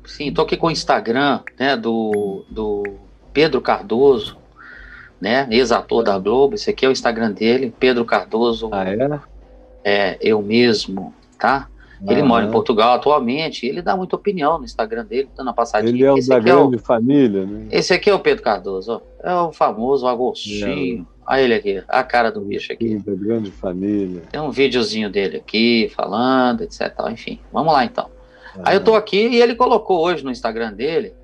Sim, tô aqui com o Instagram, né, do Pedro Cardoso, né, ex-ator da Globo. Esse aqui é o Instagram dele, Pedro Ah, Cardoso, é? eu mesmo, tá? Ele mora em Aham. Portugal atualmente, e ele dá muita opinião no Instagram dele, dando uma passadinha Ele é aqui. o da grande família, né? Esse aqui é o Pedro Cardoso, ó. É o famoso É o, Agostinho. Olha ele aqui, a cara do é o bicho aqui. filho da grande família. Tem um videozinho dele aqui, falando, etc. Enfim, vamos lá então. Aí eu tô Aham. aqui e ele colocou hoje no Instagram dele,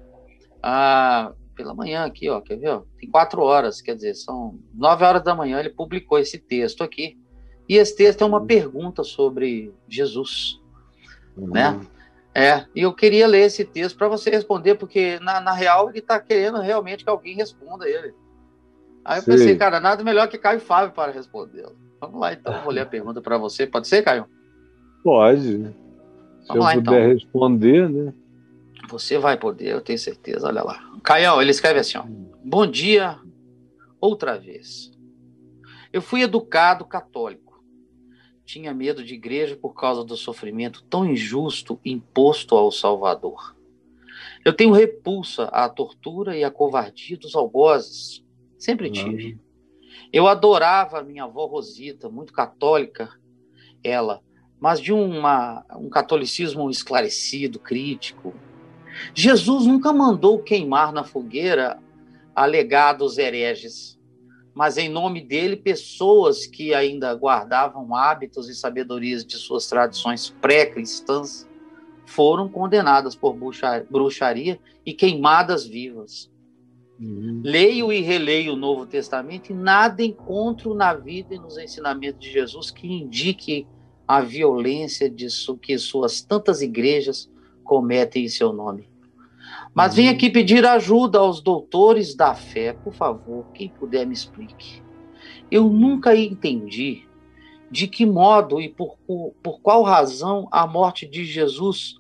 pela manhã aqui, ó, quer ver? Ó? Tem 4 horas, quer dizer, são 9 horas da manhã, ele publicou esse texto aqui. E esse texto é uma pergunta sobre Jesus, né? Aham. E eu queria ler esse texto para você responder, porque na real ele está querendo realmente que alguém responda ele. Aí eu pensei, Sei. cara, nada melhor que Caio Fábio para respondê-lo. Vamos lá então, eu vou ler a pergunta para você. Pode ser, Caio? Pode, né? Se Vamos eu lá puder então. responder, né? Você vai poder, eu tenho certeza. Olha lá. Caião, ele escreve assim, ó. Bom dia, outra vez. Eu fui educado católico. Tinha medo de igreja por causa do sofrimento tão injusto imposto ao Salvador. Eu tenho repulsa à tortura e à covardia dos algozes. Sempre tive. Aham. Eu adorava a minha avó Rosita, muito católica, ela, mas de um catolicismo esclarecido, crítico. Jesus nunca mandou queimar na fogueira alegados hereges, mas em nome dele, pessoas que ainda guardavam hábitos e sabedorias de suas tradições pré-cristãs foram condenadas por bruxaria e queimadas vivas. Uhum. Leio e releio o Novo Testamento e nada encontro na vida e nos ensinamentos de Jesus que indique a violência que suas tantas igrejas cometem em seu nome. Mas vim Uhum. aqui pedir ajuda aos doutores da fé, por favor, quem puder me explique. Eu nunca entendi de que modo e por qual razão a morte de Jesus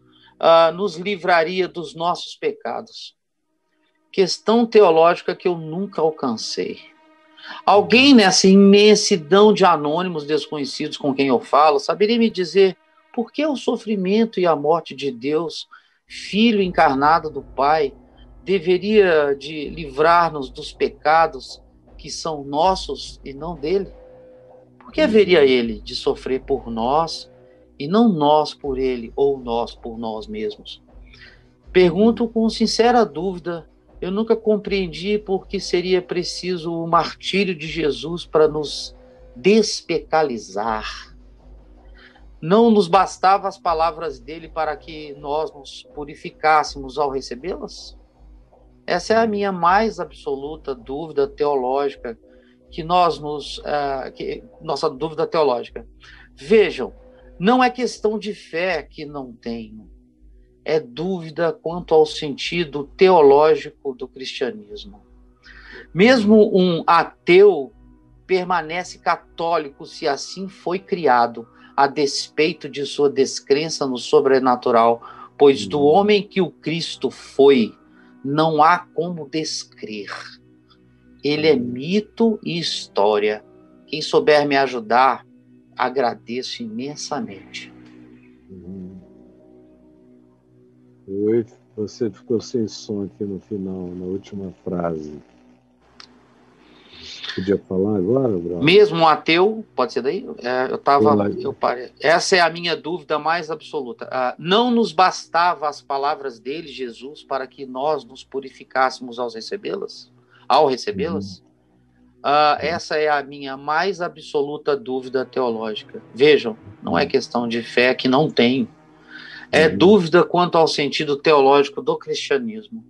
nos livraria dos nossos pecados. Questão teológica que eu nunca alcancei. Alguém nessa imensidão de anônimos desconhecidos com quem eu falo saberia me dizer por que o sofrimento e a morte de Deus, Filho encarnado do Pai, deveria de livrar-nos dos pecados que são nossos e não dele? Por que haveria ele de sofrer por nós e não nós por ele ou nós por nós mesmos? Pergunto com sincera dúvida. Eu nunca compreendi por que seria preciso o martírio de Jesus para nos despecalizar. Não nos bastavam as palavras dele para que nós nos purificássemos ao recebê-las? Essa é a minha mais absoluta dúvida teológica, nossa dúvida teológica. Vejam, não é questão de fé que não tenho, é dúvida quanto ao sentido teológico do cristianismo. Mesmo um ateu permanece católico se assim foi criado, a despeito de sua descrença no sobrenatural, pois do homem que o Cristo foi, não há como descrer. Ele é mito e história. Quem souber me ajudar, agradeço imensamente. Oi, você ficou sem som aqui no final, na última frase. Podia falar agora, Brau? Mesmo um ateu, pode ser daí? Eu parei. Essa é a minha dúvida mais absoluta. Não nos bastava as palavras dele, Jesus, para que nós nos purificássemos ao recebê-las? Essa é a minha mais absoluta dúvida teológica. Vejam, não é questão de fé que não tenho. É dúvida quanto ao sentido teológico do cristianismo.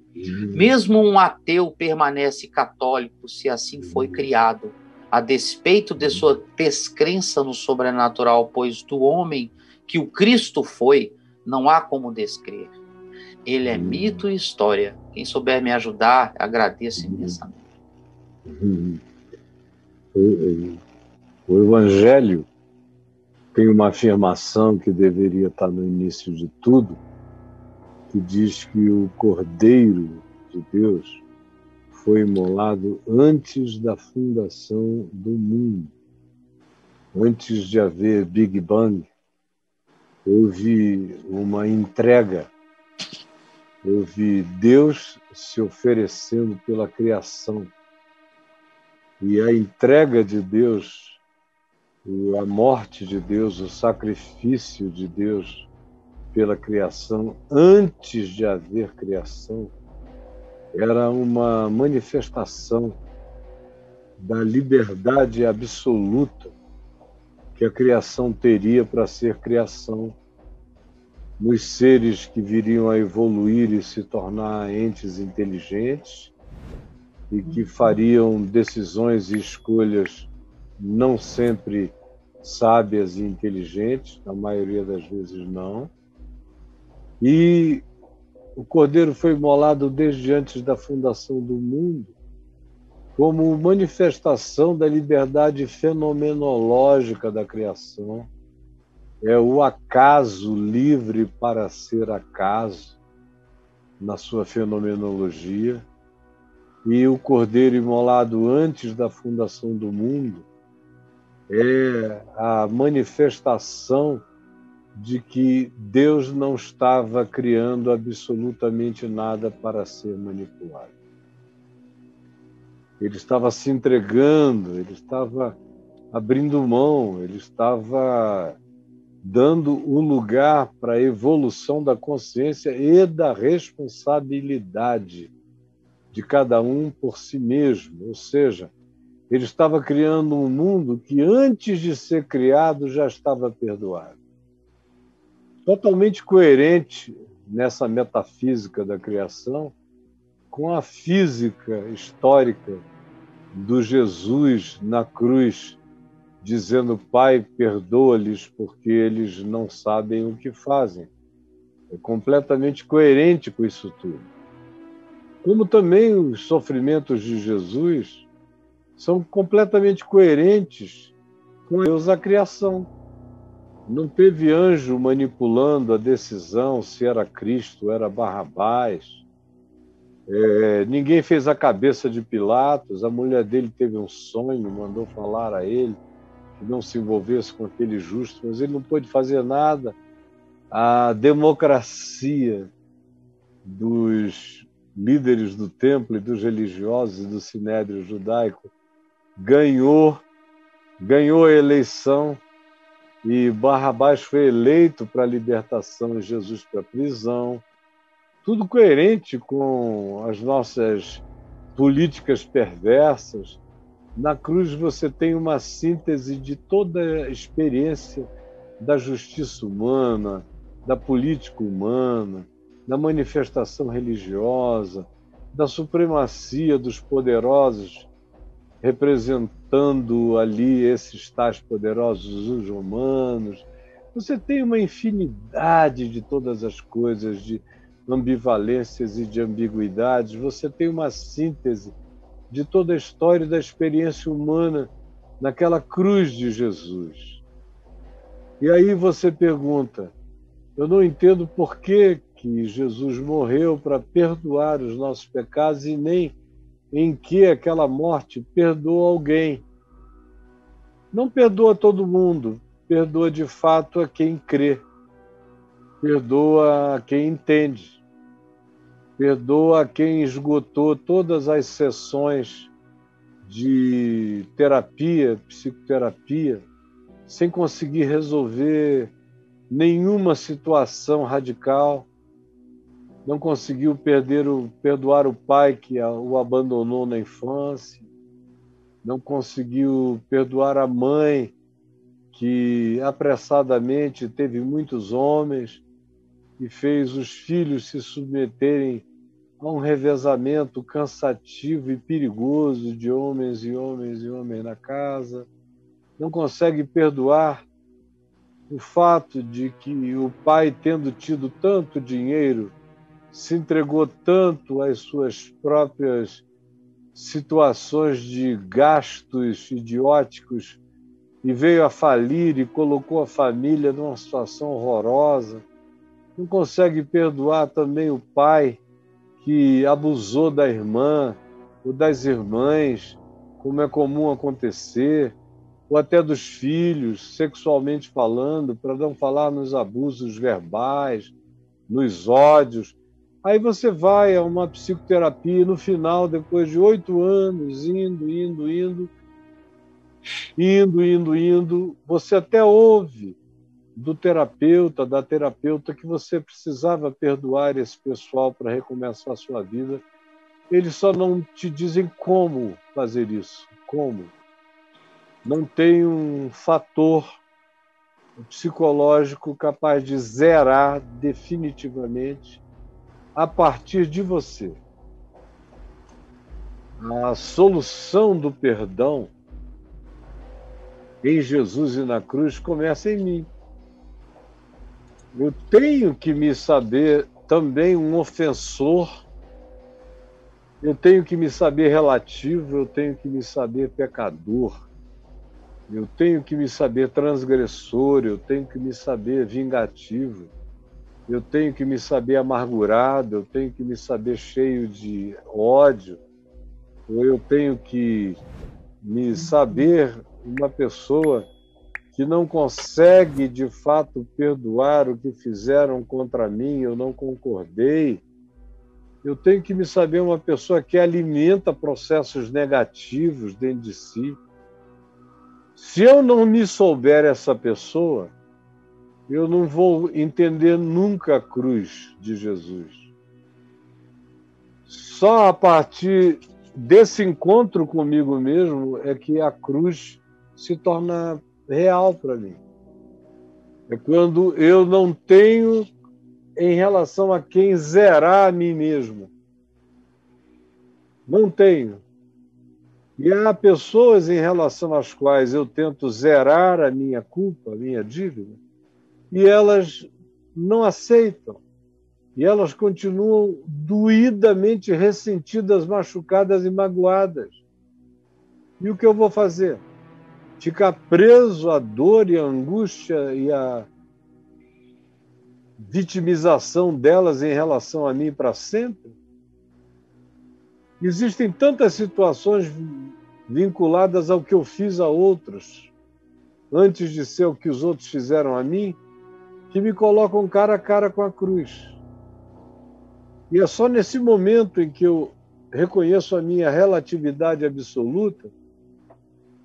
Mesmo um ateu permanece católico se assim foi criado, a despeito de sua descrença no sobrenatural, pois do homem que o Cristo foi, não há como descrer. Ele é mito e história. Quem souber me ajudar, agradeço imensamente. O Evangelho tem uma afirmação que deveria estar no início de tudo, que diz que o Cordeiro de Deus foi imolado antes da fundação do mundo. Antes de haver Big Bang, houve uma entrega Eu vi Deus se oferecendo pela criação. E a entrega de Deus, a morte de Deus, o sacrifício de Deus pela criação, antes de haver criação, era uma manifestação da liberdade absoluta que a criação teria para ser criação, nos seres que viriam a evoluir e se tornar entes inteligentes e que fariam decisões e escolhas não sempre sábias e inteligentes, na maioria das vezes não. E o Cordeiro foi imolado desde antes da fundação do mundo, como manifestação da liberdade fenomenológica da criação. É o acaso livre para ser acaso, na sua fenomenologia. E o Cordeiro imolado antes da fundação do mundo é a manifestação de que Deus não estava criando absolutamente nada para ser manipulado. Ele estava se entregando, ele estava abrindo mão, ele estava dando um lugar para a evolução da consciência e da responsabilidade de cada um por si mesmo. Ou seja, ele estava criando um mundo que antes de ser criado já estava perdoado. Totalmente coerente nessa metafísica da criação com a física histórica do Jesus na cruz, dizendo: Pai, perdoa-lhes porque eles não sabem o que fazem. É completamente coerente com isso tudo. Como também os sofrimentos de Jesus são completamente coerentes com Deus a criação. Não teve anjo manipulando a decisão se era Cristo ou era Barrabás. Ninguém fez a cabeça de Pilatos. A mulher dele teve um sonho, mandou falar a ele que não se envolvesse com aquele justo, mas ele não pôde fazer nada. A democracia dos líderes do templo e dos religiosos e do sinédrio judaico ganhou a eleição, e Barrabás foi eleito para a libertação e Jesus para a prisão. Tudo coerente com as nossas políticas perversas. Na cruz você tem uma síntese de toda a experiência da justiça humana, da política humana, da manifestação religiosa, da supremacia dos poderosos, representando ali esses tais poderosos, os romanos. Você tem uma infinidade de todas as coisas, de ambivalências e de ambiguidades. Você tem uma síntese de toda a história da experiência humana naquela cruz de Jesus. E aí você pergunta: eu não entendo por que Jesus morreu para perdoar os nossos pecados e nem em que aquela morte perdoa alguém. Não perdoa todo mundo, perdoa de fato a quem crê, perdoa a quem entende, perdoa a quem esgotou todas as sessões de terapia, psicoterapia, sem conseguir resolver nenhuma situação radical. Não conseguiu perdoar o pai que o abandonou na infância, não conseguiu perdoar a mãe que apressadamente teve muitos homens e fez os filhos se submeterem a um revezamento cansativo e perigoso de homens e homens e homens na casa. Não consegue perdoar o fato de que o pai, tendo tido tanto dinheiro, se entregou tanto às suas próprias situações de gastos idióticos e veio a falir e colocou a família numa situação horrorosa. Não consegue perdoar também o pai que abusou da irmã ou das irmãs, como é comum acontecer, ou até dos filhos, sexualmente falando, para não falar nos abusos verbais, nos ódios. Aí você vai a uma psicoterapia e no final, depois de 8 anos, indo, você até ouve do terapeuta, da terapeuta, que você precisava perdoar esse pessoal para recomeçar a sua vida. Eles só não te dizem como fazer isso. Como? Não tem um fator psicológico capaz de zerar definitivamente a partir de você. A solução do perdão em Jesus e na cruz começa em mim. Eu tenho que me saber também um ofensor, eu tenho que me saber relativo, eu tenho que me saber pecador, eu tenho que me saber transgressor, eu tenho que me saber vingativo, eu tenho que me saber amargurado, eu tenho que me saber cheio de ódio, ou eu tenho que me saber uma pessoa que não consegue de fato perdoar o que fizeram contra mim, eu não concordei. Eu tenho que me saber uma pessoa que alimenta processos negativos dentro de si. Se eu não me souber essa pessoa, eu não vou entender nunca a cruz de Jesus. Só a partir desse encontro comigo mesmo é que a cruz se torna real para mim. É quando eu não tenho em relação a quem zerar a mim mesmo. Não tenho. E há pessoas em relação às quais eu tento zerar a minha culpa, a minha dívida, e elas não aceitam. E elas continuam doidamente ressentidas, machucadas e magoadas. E o que eu vou fazer? Ficar preso à dor e à angústia e à vitimização delas em relação a mim para sempre? Existem tantas situações vinculadas ao que eu fiz a outros, antes de ser o que os outros fizeram a mim, que me colocam cara a cara com a cruz. E é só nesse momento em que eu reconheço a minha relatividade absoluta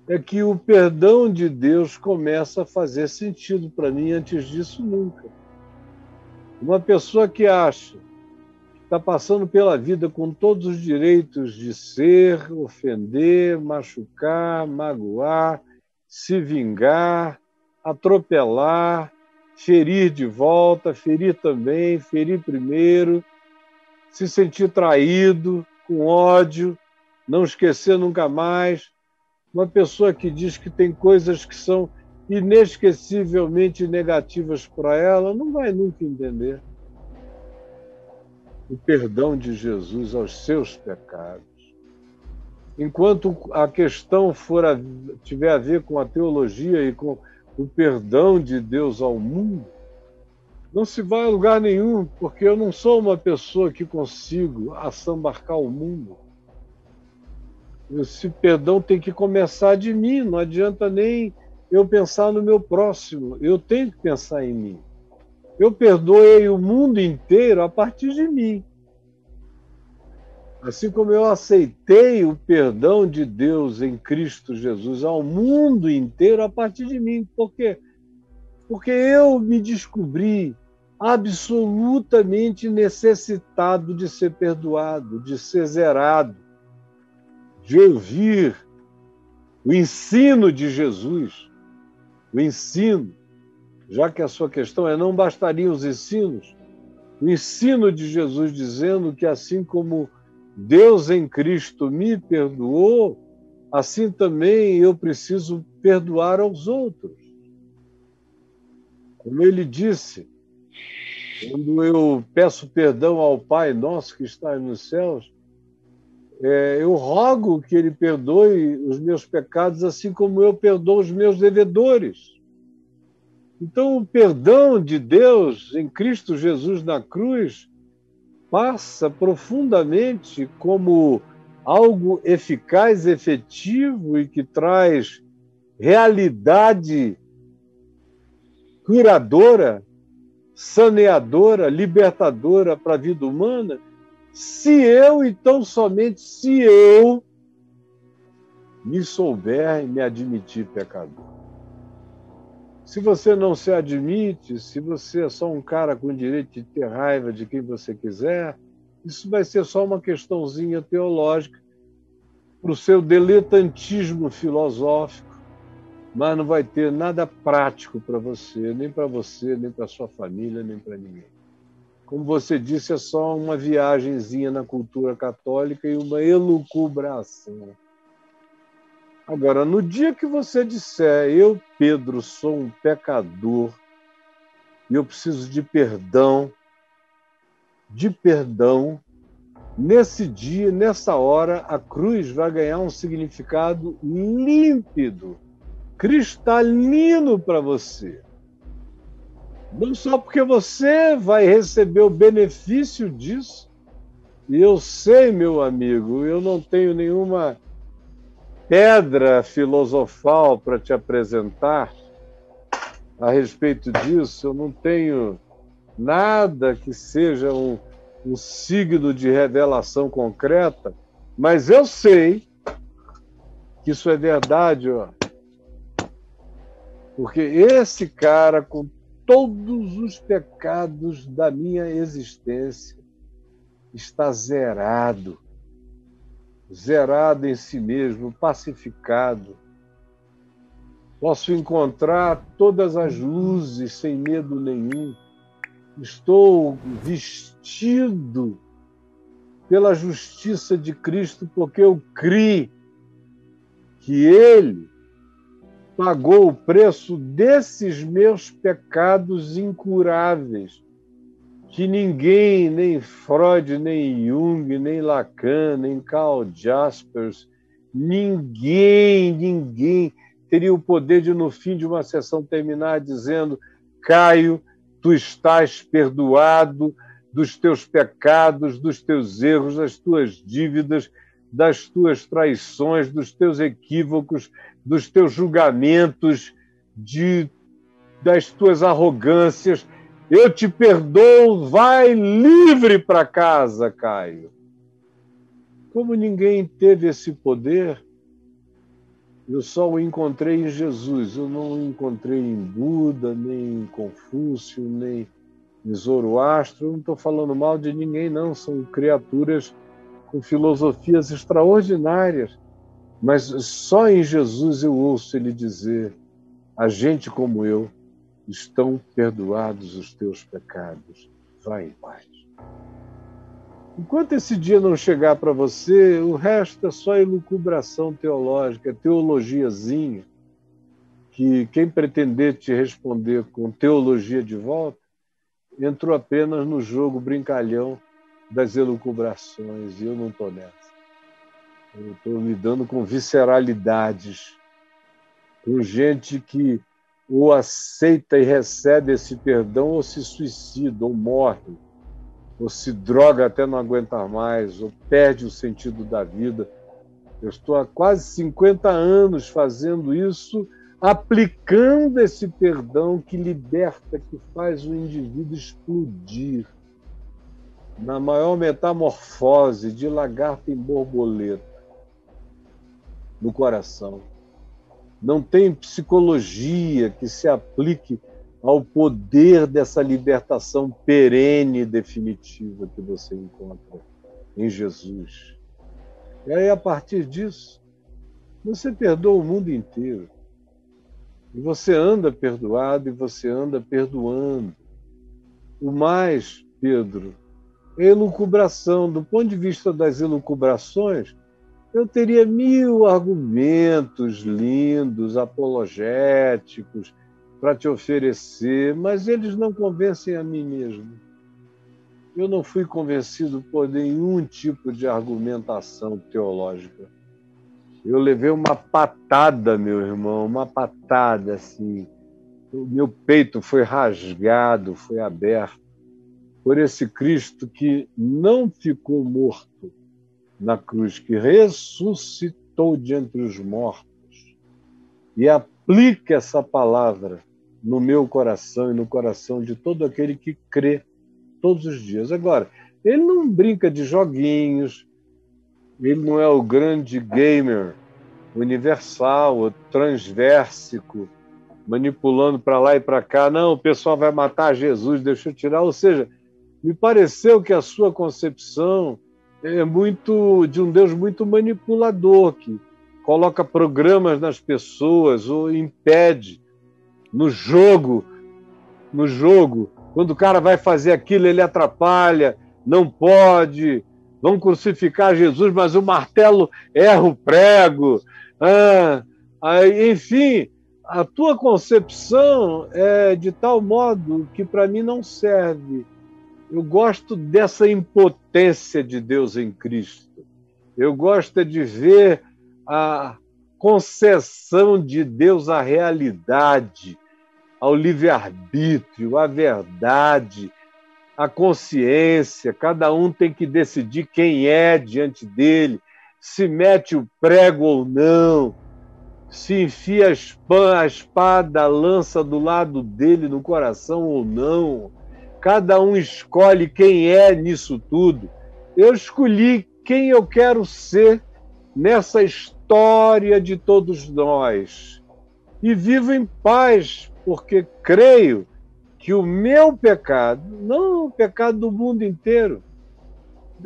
é que o perdão de Deus começa a fazer sentido para mim. Antes disso, nunca. Uma pessoa que acha que está passando pela vida com todos os direitos de ser, ofender, machucar, magoar, se vingar, atropelar, ferir de volta, ferir também, ferir primeiro, se sentir traído, com ódio, não esquecer nunca mais. Uma pessoa que diz que tem coisas que são inesquecivelmente negativas para ela, não vai nunca entender o perdão de Jesus aos seus pecados. Enquanto a questão tiver a ver com a teologia e com o perdão de Deus ao mundo, não se vai a lugar nenhum, porque eu não sou uma pessoa que consigo assambarcar o mundo. Esse perdão tem que começar de mim, não adianta nem eu pensar no meu próximo, eu tenho que pensar em mim. Eu perdoei o mundo inteiro a partir de mim. Assim como eu aceitei o perdão de Deus em Cristo Jesus ao mundo inteiro a partir de mim. Por quê? Porque eu me descobri absolutamente necessitado de ser perdoado, de ser zerado, de ouvir o ensino de Jesus. O ensino, já que a sua questão é não bastariam os ensinos, o ensino de Jesus dizendo que assim como Deus em Cristo me perdoou, assim também eu preciso perdoar aos outros. Como ele disse, quando eu peço perdão ao Pai nosso que está nos céus, eu rogo que ele perdoe os meus pecados assim como eu perdoo os meus devedores. Então, o perdão de Deus em Cristo Jesus na cruz passa profundamente como algo eficaz, efetivo e que traz realidade curadora saneadora, libertadora para a vida humana, se eu, então somente se eu, me souber e me admitir pecador. Se você não se admite, se você é só um cara com direito de ter raiva de quem você quiser, isso vai ser só uma questãozinha teológica para o seu diletantismo filosófico, mas não vai ter nada prático para você, nem para sua família, nem para ninguém. Como você disse, é só uma viagenzinha na cultura católica e uma elucubração. Agora, no dia que você disser, eu, Pedro, sou um pecador e eu preciso de perdão, nesse dia, nessa hora, a cruz vai ganhar um significado límpido, cristalino para você. Não só porque você vai receber o benefício disso, e eu sei, meu amigo, eu não tenho nenhuma pedra filosofal para te apresentar a respeito disso, eu não tenho nada que seja um signo de revelação concreta, mas eu sei que isso é verdade, ó. Porque esse cara, com todos os pecados da minha existência, está zerado em si mesmo, pacificado. Posso encontrar todas as luzes sem medo nenhum. Estou vestido pela justiça de Cristo, porque eu criei que Ele pagou o preço desses meus pecados incuráveis, que ninguém, nem Freud, nem Jung, nem Lacan, nem Karl Jaspers, ninguém teria o poder de, no fim de uma sessão, terminar dizendo: Caio, tu estás perdoado dos teus pecados, dos teus erros, das tuas dívidas, das tuas traições, dos teus equívocos, dos teus julgamentos, das tuas arrogâncias. Eu te perdoo, vai livre para casa, Caio. Como ninguém teve esse poder, eu só o encontrei em Jesus. Eu não o encontrei em Buda, nem em Confúcio, nem em Zoroastro. Eu não estou falando mal de ninguém, não. São criaturas com filosofias extraordinárias. Mas só em Jesus eu ouço ele dizer: a gente como eu, estão perdoados os teus pecados. Vai em paz. Enquanto esse dia não chegar para você, o resto é só elucubração teológica, teologiazinha, que quem pretender te responder com teologia de volta, entrou apenas no jogo brincalhão das elucubrações, e eu não estou nessa. Eu estou lidando com visceralidades, com gente que ou aceita e recebe esse perdão, ou se suicida, ou morre, ou se droga até não aguentar mais, ou perde o sentido da vida. Eu estou há quase 50 anos fazendo isso, aplicando esse perdão que liberta, que faz o indivíduo explodir na maior metamorfose de lagarto em borboleta no coração. Não tem psicologia que se aplique ao poder dessa libertação perene e definitiva que você encontra em Jesus. E aí, a partir disso, você perdoa o mundo inteiro. E você anda perdoado e você anda perdoando. O mais, Pedro, é elucubração. Do ponto de vista das elucubrações, eu teria 1000 argumentos lindos, apologéticos, para te oferecer, mas eles não convencem a mim mesmo. Eu não fui convencido por nenhum tipo de argumentação teológica. Eu levei uma patada, meu irmão, uma patada, assim. O meu peito foi rasgado, foi aberto por esse Cristo que não ficou morto na cruz, que ressuscitou de entre os mortos. E aplica essa palavra no meu coração e no coração de todo aquele que crê todos os dias. Agora, ele não brinca de joguinhos, ele não é o grande gamer universal, o transversico, manipulando para lá e para cá. Não, o pessoal vai matar Jesus, deixa eu tirar. Ou seja, me pareceu que a sua concepção é muito de um Deus muito manipulador, que coloca programas nas pessoas ou impede no jogo. Quando o cara vai fazer aquilo, ele atrapalha, não pode. Vão crucificar Jesus, mas o martelo erra o prego. Enfim, a tua concepção é de tal modo que para mim não serve. Eu gosto dessa impotência de Deus em Cristo. Eu gosto de ver a concessão de Deus à realidade, ao livre-arbítrio, à verdade, à consciência. Cada um tem que decidir quem é diante dele, se mete o prego ou não, se enfia a espada, a lança do lado dele no coração ou não. Cada um escolhe quem é nisso tudo. Eu escolhi quem eu quero ser nessa história de todos nós. E vivo em paz, porque creio que o meu pecado, não o pecado do mundo inteiro,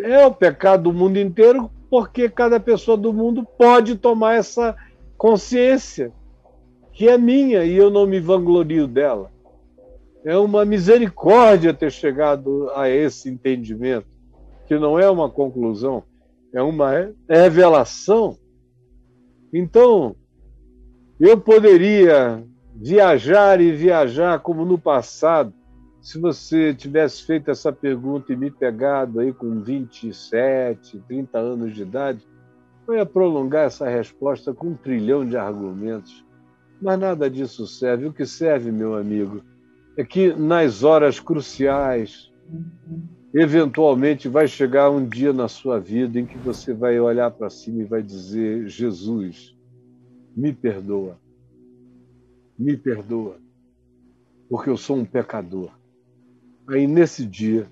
é o pecado do mundo inteiro, porque cada pessoa do mundo pode tomar essa consciência, que é minha, e eu não me vanglorio dela. É uma misericórdia ter chegado a esse entendimento, que não é uma conclusão, é uma revelação. Então, eu poderia viajar e viajar como no passado, se você tivesse feito essa pergunta e me pegado aí com 27, 30 anos de idade, eu ia prolongar essa resposta com 1 trilhão de argumentos. Mas nada disso serve. O que serve, meu amigo, é que nas horas cruciais, eventualmente vai chegar um dia na sua vida em que você vai olhar para cima e vai dizer: Jesus, me perdoa, porque eu sou um pecador. Aí nesse dia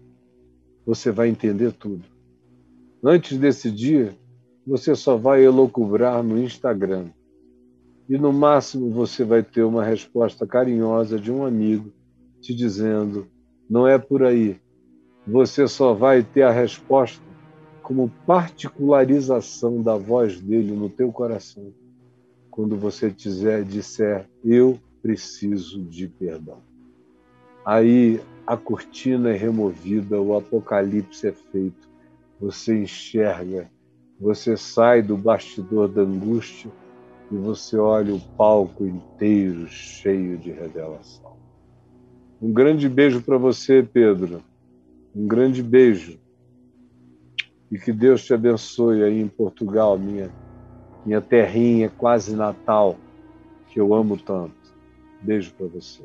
você vai entender tudo. Antes desse dia, você só vai elocubrar no Instagram. E no máximo você vai ter uma resposta carinhosa de um amigo te dizendo: não é por aí. Você só vai ter a resposta como particularização da voz dele no teu coração, quando você disser: eu preciso de perdão. Aí a cortina é removida, o apocalipse é feito, você enxerga, você sai do bastidor da angústia e você olha o palco inteiro cheio de revelação. Um grande beijo para você, Pedro. Um grande beijo. E que Deus te abençoe aí em Portugal, minha terrinha quase natal, que eu amo tanto. Beijo para você.